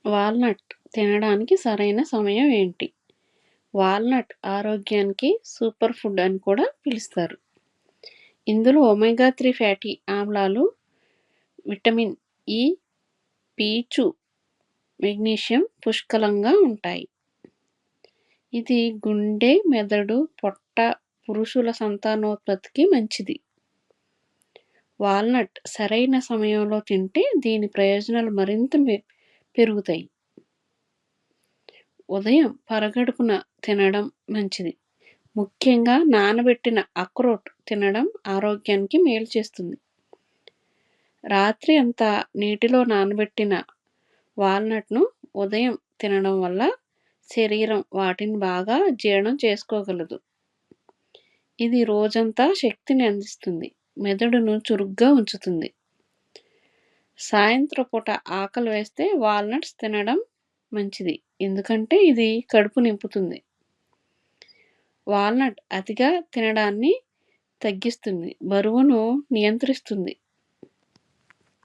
Walnut తినడానికి సరైన సమయం ఏంటి? వాల్నట్ ఆరోగ్యానికి సూపర్ ఫుడ్ అని కూడా పిలుస్తారు. ఇందులో ఒమేగా 3 ఫ్యాటీ ఆమ్లాలు, విటమిన్ ఇ, పీచు, మెగ్నీషియం పుష్కలంగా ఉంటాయి. ఇది గుండె, మెదడు, పొట్ట, పురుషుల సంతానోత్పత్తికి మంచిది. వాల్నట్ సరైన సమయంలో తింటే దీని ప్రయోజనాలు మరింత పెరుగుతాయి. ఉదయం పరగడుపున తినడం మంచిది. ముఖ్యంగా నానబెట్టిన అక్రోట్ తినడం ఆరోగ్యానికి మేలు చేస్తుంది. రాత్రి అంతా నీటిలో నానబెట్టిన వాల్నట్ను ఉదయం తినడం వల్ల శరీరం వాటిని బాగా జీర్ణం చేసుకోగలదు. ఇది రోజంతా శక్తిని అందిస్తుంది, మెదడును చురుగ్గా ఉంచుతుంది. సాయంత్రం పూట ఆకలి వేస్తే వాల్నట్స్ తినడం మంచిది, ఎందుకంటే ఇది కడుపు నింపుతుంది. వాల్నట్ అతిగా తినడాన్ని తగ్గిస్తుంది, బరువును నియంత్రిస్తుంది.